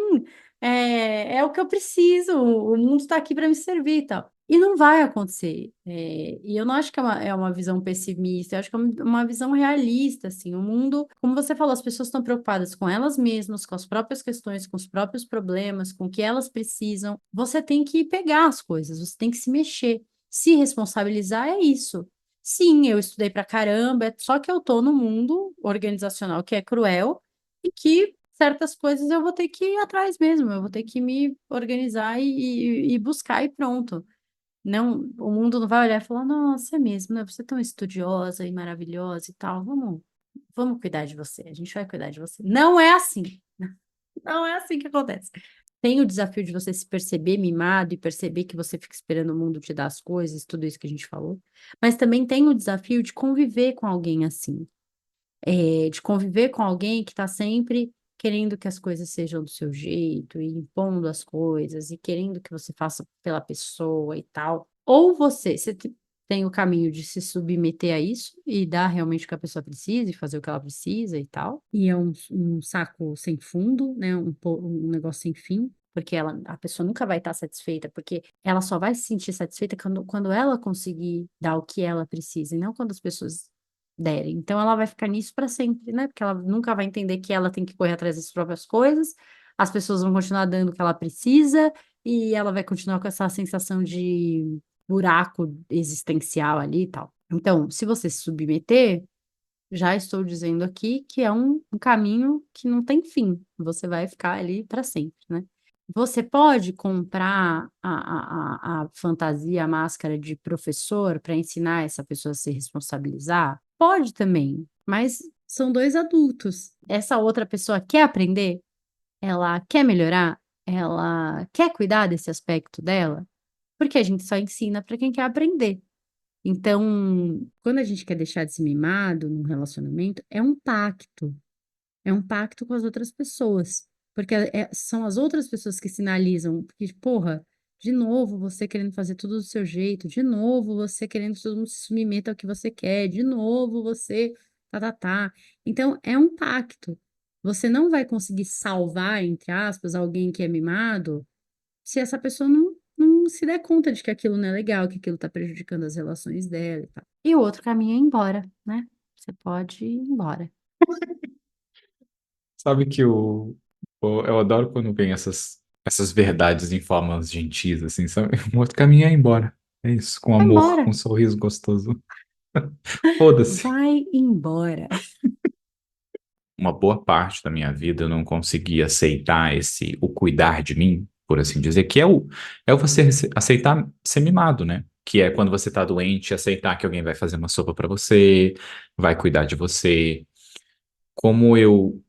É o que eu preciso. O mundo está aqui para me servir e tal. E não vai acontecer. E eu não acho que é uma visão pessimista, eu acho que é uma visão realista, assim. O mundo, como você falou, as pessoas estão preocupadas com elas mesmas, com as próprias questões, com os próprios problemas, com o que elas precisam. Você tem que pegar as coisas, você tem que se mexer. Se responsabilizar é isso. Sim, eu estudei pra caramba, só que eu tô no mundo organizacional que é cruel e que certas coisas eu vou ter que ir atrás mesmo, eu vou ter que me organizar e buscar e pronto. Não, o mundo não vai olhar e falar, nossa, é mesmo, né? Você é tão estudiosa e maravilhosa e tal. Vamos cuidar de você. A gente vai cuidar de você. Não é assim. Não é assim que acontece. Tem o desafio de você se perceber mimado e perceber que você fica esperando o mundo te dar as coisas, tudo isso que a gente falou. Mas também tem o desafio de conviver com alguém assim, de conviver com alguém que está sempre querendo que as coisas sejam do seu jeito e impondo as coisas e querendo que você faça pela pessoa e tal. Ou você tem o caminho de se submeter a isso e dar realmente o que a pessoa precisa e fazer o que ela precisa e tal. E é um saco sem fundo, né? Um negócio sem fim. Porque a pessoa nunca vai estar satisfeita, porque ela só vai se sentir satisfeita quando ela conseguir dar o que ela precisa, e não quando as pessoas derem. Então ela vai ficar nisso para sempre, né? Porque ela nunca vai entender que ela tem que correr atrás das próprias coisas, as pessoas vão continuar dando o que ela precisa, e ela vai continuar com essa sensação de buraco existencial ali e tal. Então, se você se submeter, já estou dizendo aqui que é um caminho que não tem fim. Você vai ficar ali para sempre, né? Você pode comprar a fantasia, a máscara de professor para ensinar essa pessoa a se responsabilizar? Pode também, mas são dois adultos. Essa outra pessoa quer aprender? Ela quer melhorar? Ela quer cuidar desse aspecto dela? Porque a gente só ensina para quem quer aprender. Então, quando a gente quer deixar de ser mimado num relacionamento, é um pacto. É um pacto com as outras pessoas. Porque são as outras pessoas que sinalizam. Porque, porra, de novo você querendo fazer tudo do seu jeito. De novo você querendo que todo mundo se submeta ao que você quer. De novo você. tá, tá, tá. Então, é um pacto. Você não vai conseguir salvar, entre aspas, alguém que é mimado se essa pessoa não se der conta de que aquilo não é legal, que aquilo está prejudicando as relações dela e tal. E o outro caminho é ir embora, né? Você pode ir embora. Sabe que eu adoro quando vem essas verdades em formas gentis, assim, sabe? O outro caminho é ir embora. É isso, com Vai amor, com embora. um sorriso gostoso. Foda-se. Vai embora. Uma boa parte da minha vida eu não consegui aceitar o cuidar de mim, por assim dizer, que é o você aceitar ser mimado, né? Que é quando você tá doente, aceitar que alguém vai fazer uma sopa pra você, vai cuidar de você. Como eu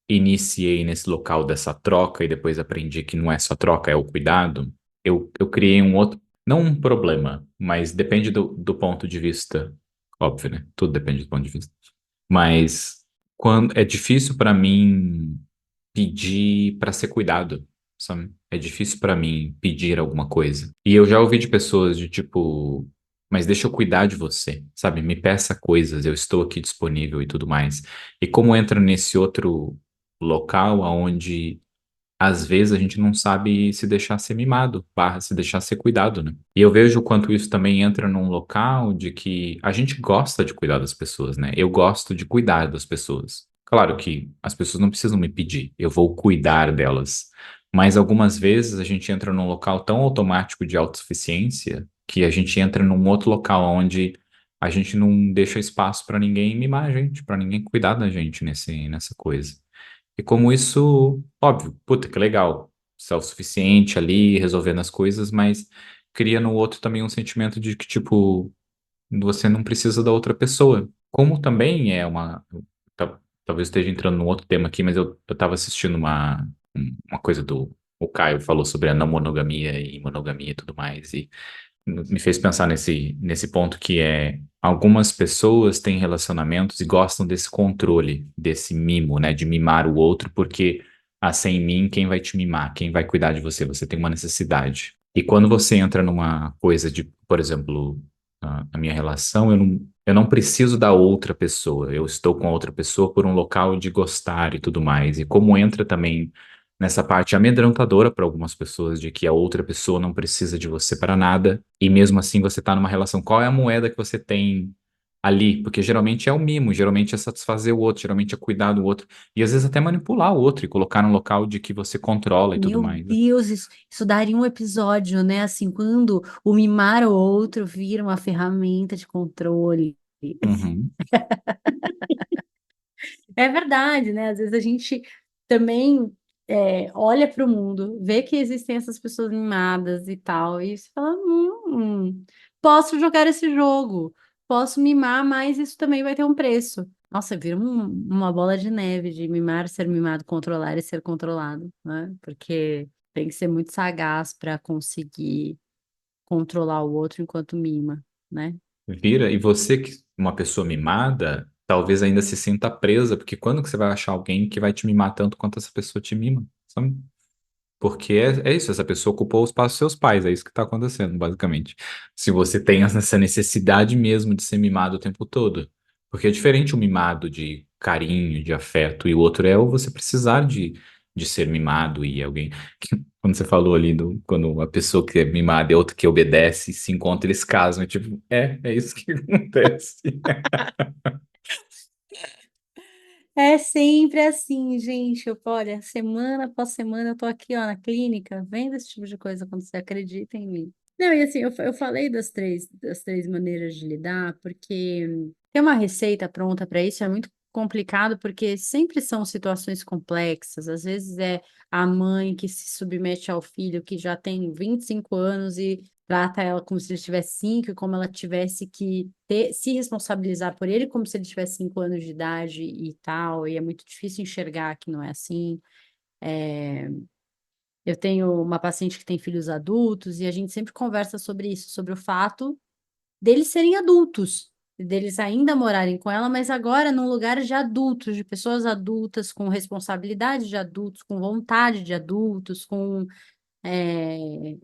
iniciei nesse local dessa troca e depois aprendi que não é só troca, é o cuidado, eu criei um outro, não um problema, mas depende do ponto de vista, óbvio, né? Tudo depende do ponto de vista. Mas quando é difícil para mim pedir para ser cuidado, sabe? É difícil para mim pedir alguma coisa. E eu já ouvi de pessoas de tipo, mas deixa eu cuidar de você, sabe? Me peça coisas, eu estou aqui disponível e tudo mais. E como entra nesse outro local aonde às vezes a gente não sabe se deixar ser mimado, barra se deixar ser cuidado, né? E eu vejo o quanto isso também entra num local de que a gente gosta de cuidar das pessoas, né? Eu gosto de cuidar das pessoas. Claro que as pessoas não precisam me pedir, eu vou cuidar delas. Mas algumas vezes a gente entra num local tão automático de autossuficiência que a gente entra num outro local onde a gente não deixa espaço para ninguém mimar a gente, para ninguém cuidar da gente nessa coisa. E como isso, óbvio, puta, que legal, self-suficiente ali, resolvendo as coisas, mas cria no outro também um sentimento de que, tipo, você não precisa da outra pessoa. Como também é talvez esteja entrando num outro tema aqui, mas eu tava assistindo uma coisa o Caio falou sobre a não monogamia e monogamia e tudo mais, e me fez pensar nesse ponto que é algumas pessoas têm relacionamentos e gostam desse controle, desse mimo, né, de mimar o outro, porque sem mim, quem vai te mimar? Quem vai cuidar de você? Você tem uma necessidade. E quando você entra numa coisa de, por exemplo, a minha relação, eu não preciso da outra pessoa, eu estou com a outra pessoa por um local de gostar e tudo mais. E como entra também nessa parte amedrontadora para algumas pessoas de que a outra pessoa não precisa de você para nada e mesmo assim você está numa relação. Qual é a moeda que você tem ali? Porque geralmente é o mimo, geralmente é satisfazer o outro, geralmente é cuidar do outro e às vezes até manipular o outro e colocar num local de que você controla e tudo Meu mais. Deus, isso daria um episódio, né? Assim, quando o mimar o outro vira uma ferramenta de controle. Uhum. É verdade, né? Às vezes a gente também olha para o mundo, vê que existem essas pessoas mimadas e tal, e você fala: posso jogar esse jogo, posso mimar, mas isso também vai ter um preço. Nossa, vira uma bola de neve de mimar, ser mimado, controlar e ser controlado, né? Porque tem que ser muito sagaz para conseguir controlar o outro enquanto mima, né? Vira, e você que uma pessoa mimada, talvez ainda se sinta presa, porque quando que você vai achar alguém que vai te mimar tanto quanto essa pessoa te mima, sabe? Porque é isso, essa pessoa ocupou o espaço dos seus pais, é isso que está acontecendo, basicamente. Se você tem essa necessidade mesmo de ser mimado o tempo todo. Porque é diferente o mimado de carinho, de afeto, e o outro é o você precisar de ser mimado e alguém. Quando você falou ali quando a pessoa que é mimada é outra que obedece, se encontra, eles casam. É tipo, é isso que acontece. É sempre assim, gente. Olha, semana após semana eu tô aqui, ó, na clínica, vendo esse tipo de coisa acontecer, acredita em mim. Não, e assim, eu falei das três maneiras de lidar, porque ter uma receita pronta para isso é muito complicado, porque sempre são situações complexas. Às vezes é a mãe que se submete ao filho que já tem 25 anos e trata ela como se ele tivesse 5, e como ela tivesse que se responsabilizar por ele como se ele tivesse 5 anos de idade e tal, e é muito difícil enxergar que não é assim. Eu tenho uma paciente que tem filhos adultos e a gente sempre conversa sobre isso, sobre o fato deles serem adultos, deles ainda morarem com ela, mas agora num lugar de adultos, de pessoas adultas, com responsabilidade de adultos, com vontade de adultos, é,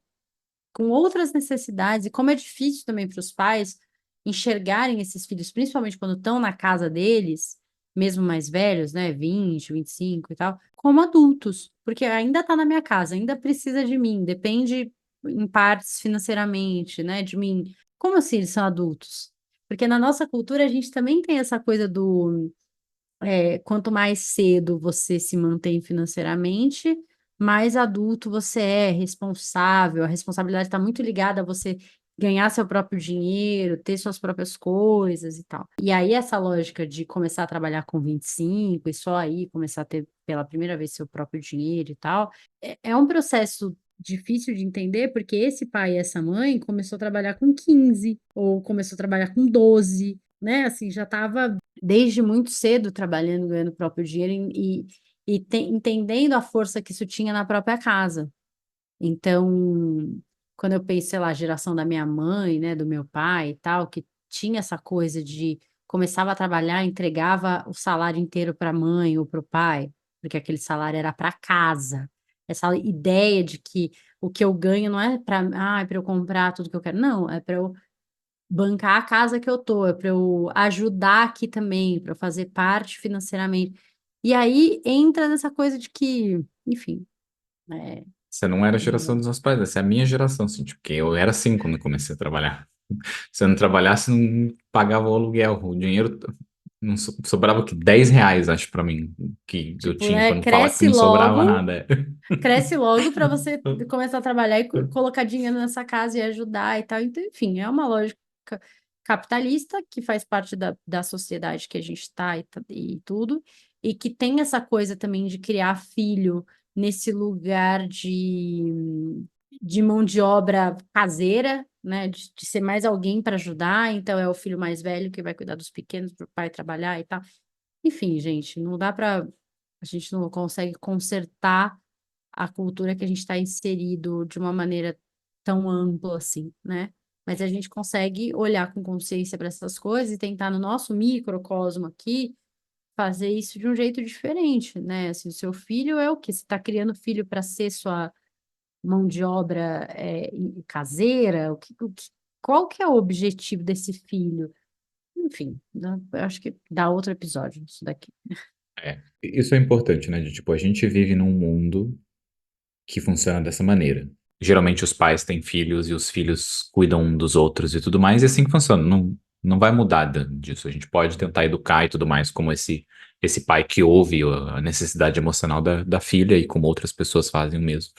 com outras necessidades, e como é difícil também para os pais. enxergarem esses filhos, principalmente quando estão na casa deles, mesmo mais velhos, né, 20, 25 e tal, como adultos, porque ainda está na minha casa, ainda precisa de mim, depende em partes financeiramente, né, de mim. Como assim eles são adultos? Porque na nossa cultura a gente também tem essa coisa do quanto mais cedo você se mantém financeiramente, mais adulto você é, responsável. A responsabilidade está muito ligada a você ganhar seu próprio dinheiro, ter suas próprias coisas e tal. E aí, essa lógica de começar a trabalhar com 25 e só aí começar a ter pela primeira vez seu próprio dinheiro e tal, é um processo difícil de entender, porque esse pai e essa mãe começou a trabalhar com 15 ou começou a trabalhar com 12, né? Assim, já estava desde muito cedo trabalhando, ganhando o próprio dinheiro entendendo a força que isso tinha na própria casa. Então, quando eu penso, sei lá, a geração da minha mãe, né, do meu pai e tal, que tinha essa coisa de começava a trabalhar, entregava o salário inteiro para a mãe ou para o pai, porque aquele salário era para casa. Essa ideia de que o que eu ganho não é para eu comprar tudo que eu quero, não, é para eu bancar a casa que eu tô, é para eu ajudar aqui também, para eu fazer parte financeiramente. E aí entra nessa coisa de que, enfim, é, Você não era a geração dos meus pais, essa é a minha geração, assim, tipo, porque eu era assim quando eu comecei a trabalhar. Se eu não trabalhasse, não pagava o aluguel. O dinheiro não sobrava o quê? R$ 10, acho, pra mim, que eu tipo, tinha, né, quando fala que não sobrava nada. cresce logo para você começar a trabalhar e colocar dinheiro nessa casa e ajudar e tal. Então, enfim, é uma lógica capitalista que faz parte da sociedade que a gente está e tudo, e que tem essa coisa também de criar filho nesse lugar de mão de obra caseira, né? De ser mais alguém para ajudar, então é o filho mais velho que vai cuidar dos pequenos para o pai trabalhar e tal. Enfim, gente, não dá para. A gente não consegue consertar a cultura que a gente está inserido de uma maneira tão ampla assim, né? Mas a gente consegue olhar com consciência para essas coisas e tentar, no nosso microcosmo aqui, fazer isso de um jeito diferente, né? Assim, o seu filho é o quê? Você está criando filho para ser sua mão de obra caseira? Qual que é o objetivo desse filho? Enfim, né, eu acho que dá outro episódio isso daqui. É, isso é importante, né? De, tipo, a gente vive num mundo que funciona dessa maneira. Geralmente os pais têm filhos e os filhos cuidam um dos outros e tudo mais, e é assim que funciona. Não, não vai mudar disso. A gente pode tentar educar e tudo mais, como esse pai que ouve a necessidade emocional da filha e como outras pessoas fazem o mesmo.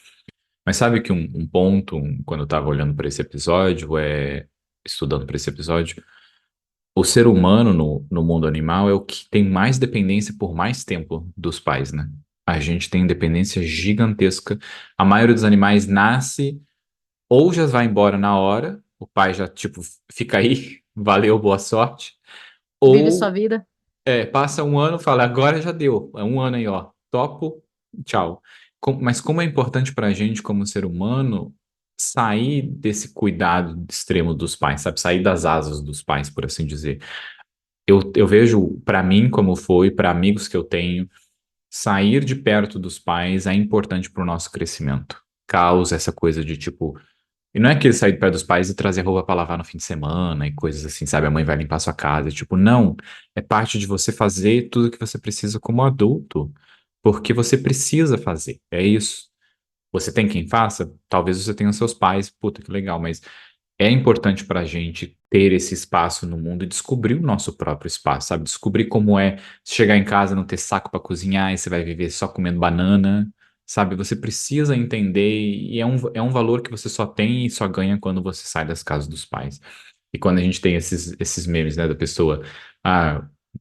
Mas sabe que um ponto, quando eu estava olhando para esse episódio, estudando para esse episódio, o ser humano no mundo animal é o que tem mais dependência por mais tempo dos pais, né? A gente tem dependência gigantesca. A maioria dos animais nasce ou já vai embora na hora, o pai já, tipo, fica aí, valeu, boa sorte, Vive sua ou vida. passa um ano, fala, agora já deu, é um ano aí, ó, topo, tchau. Mas como é importante pra gente, como ser humano, sair desse cuidado extremo dos pais, sabe? Sair das asas dos pais, por assim dizer. Eu vejo, pra mim, como foi, pra amigos que eu tenho, sair de perto dos pais é importante pro nosso crescimento. Causa essa coisa de, tipo, e não é aquele sair de perto dos pais e trazer roupa pra lavar no fim de semana e coisas assim, sabe? A mãe vai limpar sua casa. Tipo, não. É parte de você fazer tudo que você precisa como adulto. Porque você precisa fazer. É isso. Você tem quem faça? Talvez você tenha seus pais. Puta, que legal. Mas é importante pra gente ter esse espaço no mundo e descobrir o nosso próprio espaço, sabe? Descobrir como é chegar em casa, e não ter saco pra cozinhar e você vai viver só comendo banana. Sabe, você precisa entender, e é um valor que você só tem e só ganha quando você sai das casas dos pais. E quando a gente tem esses memes, né, da pessoa,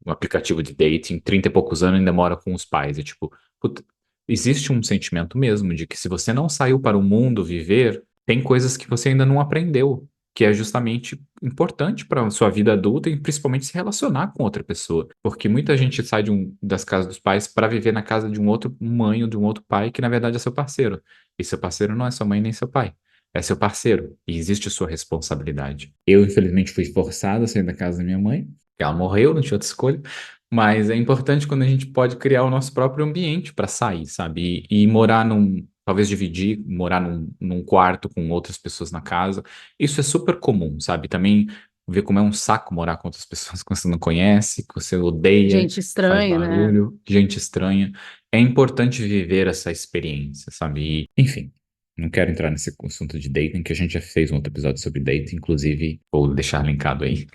um aplicativo de dating, 30 e poucos anos ainda mora com os pais. É tipo, puta, existe um sentimento mesmo de que se você não saiu para o mundo viver, tem coisas que você ainda não aprendeu, que é justamente importante para a sua vida adulta e principalmente se relacionar com outra pessoa. Porque muita gente sai das casas dos pais para viver na casa de um outro mãe ou de um outro pai que na verdade é seu parceiro. E seu parceiro não é sua mãe nem seu pai. É seu parceiro e existe sua responsabilidade. Eu, infelizmente, fui forçado a sair da casa da minha mãe, porque ela morreu, não tinha outra escolha. Mas é importante quando a gente pode criar o nosso próprio ambiente para sair, sabe? E morar talvez dividir, morar num quarto com outras pessoas na casa. Isso é super comum, sabe? Também ver como é um saco morar com outras pessoas que você não conhece, que você odeia, Gente, faz estranho, né? barulho, gente estranha. É importante viver essa experiência, sabe? E, enfim, não quero entrar nesse assunto de dating, que a gente já fez um outro episódio sobre dating, inclusive vou deixar linkado aí.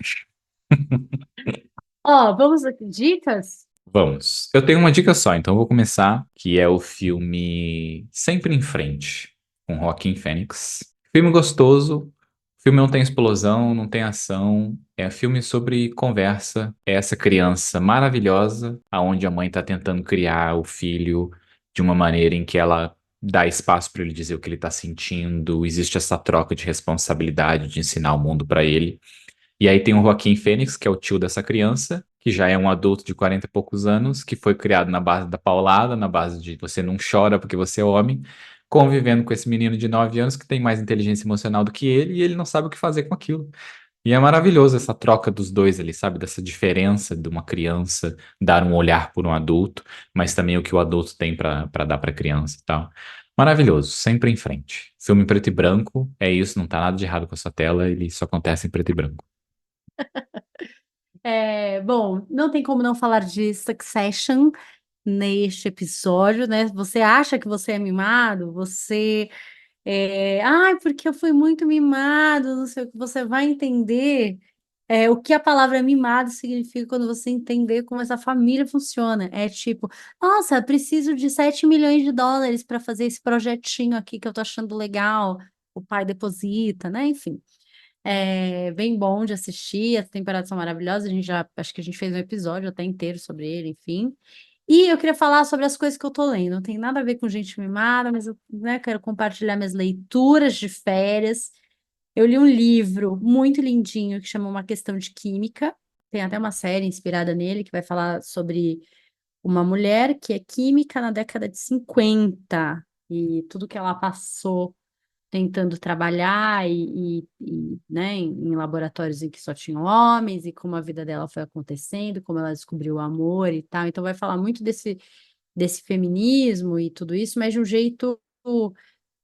Ó, vamos aqui, dicas? Vamos. Eu tenho uma dica só, então eu vou começar, que é o filme Sempre em Frente, com Joaquin Phoenix. Filme gostoso. O filme não tem explosão, não tem ação. É um filme sobre conversa. É essa criança maravilhosa, aonde a mãe está tentando criar o filho de uma maneira em que ela dá espaço para ele dizer o que ele está sentindo. Existe essa troca de responsabilidade de ensinar o mundo para ele. E aí tem o Joaquim Fênix, que é o tio dessa criança, que já é um adulto de 40 e poucos anos, que foi criado na base da paulada, na base de você não chora porque você é homem, convivendo com esse menino de 9 anos que tem mais inteligência emocional do que ele e ele não sabe o que fazer com aquilo. E é maravilhoso essa troca dos dois ali, sabe? Dessa diferença de uma criança dar um olhar por um adulto, mas também o que o adulto tem para dar para a criança e tal. Maravilhoso, sempre em frente. Filme preto e branco, é isso, não tá nada de errado com a sua tela, ele só acontece em preto e branco. Bom, não tem como não falar de Succession neste episódio, né? Você acha que você é mimado? Ai, porque eu fui muito mimado, não sei o que. Você vai entender o que a palavra mimado significa quando você entender como essa família funciona. É tipo, nossa, preciso de 7 milhões de dólares para fazer esse projetinho aqui que eu tô achando legal. O pai deposita, né? Enfim. É bem bom de assistir, as temporadas são maravilhosas. Acho que a gente fez um episódio até inteiro sobre ele, enfim. E eu queria falar sobre as coisas que eu tô lendo. Não tem nada a ver com gente mimada, mas eu, né, quero compartilhar minhas leituras de férias. Eu li um livro muito lindinho que chama Uma Questão de Química. Tem até uma série inspirada nele que vai falar sobre uma mulher que é química na década de 50 e tudo que ela passou tentando trabalhar né, em laboratórios em que só tinham homens e como a vida dela foi acontecendo, como ela descobriu o amor e tal. Então vai falar muito desse feminismo e tudo isso, mas de um jeito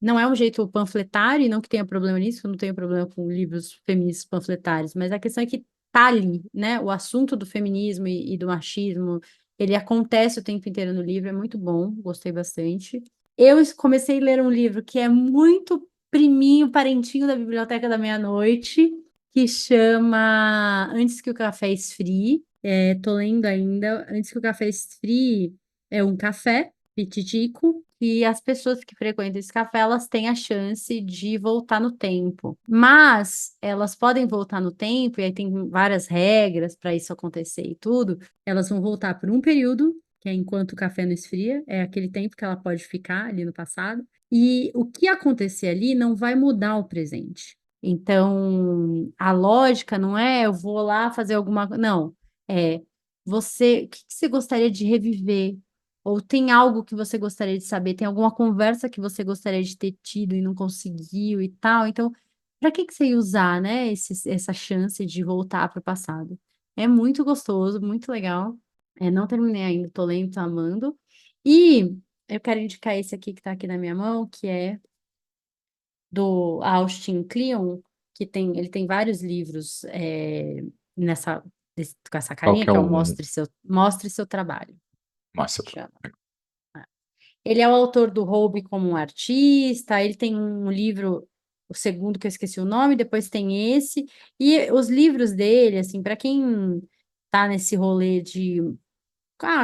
não é um jeito panfletário, e não que tenha problema nisso, que eu não tenho problema com livros feministas panfletários, mas a questão é que tá ali, né? O assunto do feminismo e do machismo, ele acontece o tempo inteiro no livro, é muito bom, gostei bastante. Comecei a ler um livro que é muito priminho, parentinho da Biblioteca da Meia-Noite, que chama Antes que o Café Esfrie. Tô lendo ainda. Antes que o Café Esfrie é um café pititico, e as pessoas que frequentam esse café, elas têm a chance de voltar no tempo. Mas elas podem voltar no tempo, e aí tem várias regras para isso acontecer e tudo. Elas vão voltar por um período, que é enquanto o café não esfria, é aquele tempo que ela pode ficar ali no passado. E o que acontecer ali não vai mudar o presente. Então, a lógica não é eu vou lá fazer alguma coisa. Não. É o que que você gostaria de reviver? Ou tem algo que você gostaria de saber? Tem alguma conversa que você gostaria de ter tido e não conseguiu e tal? Então, para que você ia usar, né, essa chance de voltar para o passado? É muito gostoso, muito legal. Não terminei ainda, tô lendo, tô amando. E eu quero indicar esse aqui que tá aqui na minha mão, que é do Austin Kleon, ele tem vários livros com essa Qual carinha, que é que é o o... Mostre Seu Trabalho, Nossa, chama. Ele é o autor do Roube como um Artista, ele tem um livro, o segundo que eu esqueci o nome, depois tem esse, e os livros dele, assim, para quem tá nesse rolê de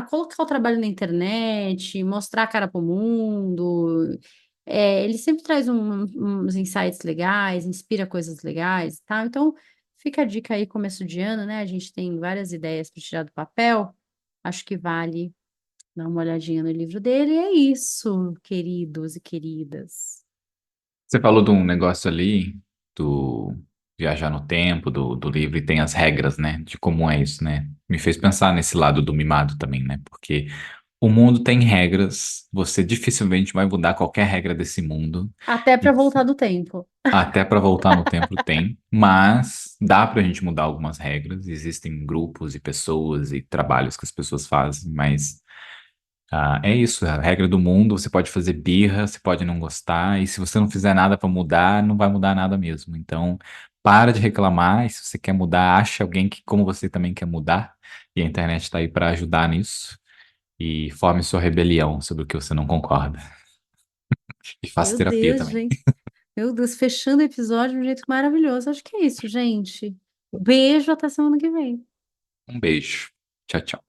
colocar o trabalho na internet, mostrar a cara para o mundo. Ele sempre traz uns insights legais, inspira coisas legais e tal. Então, fica a dica aí, começo de ano, né? A gente tem várias ideias para tirar do papel. Acho que vale dar uma olhadinha no livro dele. E é isso, queridos e queridas. você falou de um negócio ali, do viajar no tempo, do livro, e tem as regras, né? De como é isso, né? Me fez pensar nesse lado do mimado também, né? Porque o mundo tem regras, você dificilmente vai mudar qualquer regra desse mundo. Até E para voltar do tempo. até para voltar no tempo tem, mas dá para a gente mudar algumas regras. Existem grupos e pessoas e trabalhos que as pessoas fazem, mas é isso, é a regra do mundo. Você pode fazer birra, você pode não gostar, e se você não fizer nada para mudar, não vai mudar nada mesmo. Então, para de reclamar, e se você quer mudar, ache alguém que, como você também quer mudar, e a internet está aí para ajudar nisso, e forme sua rebelião sobre o que você não concorda. E faça Meu terapia Deus, também. gente. Meu Deus, fechando o episódio de um jeito maravilhoso. Acho que é isso, gente. Beijo, até semana que vem. Um beijo. Tchau, tchau.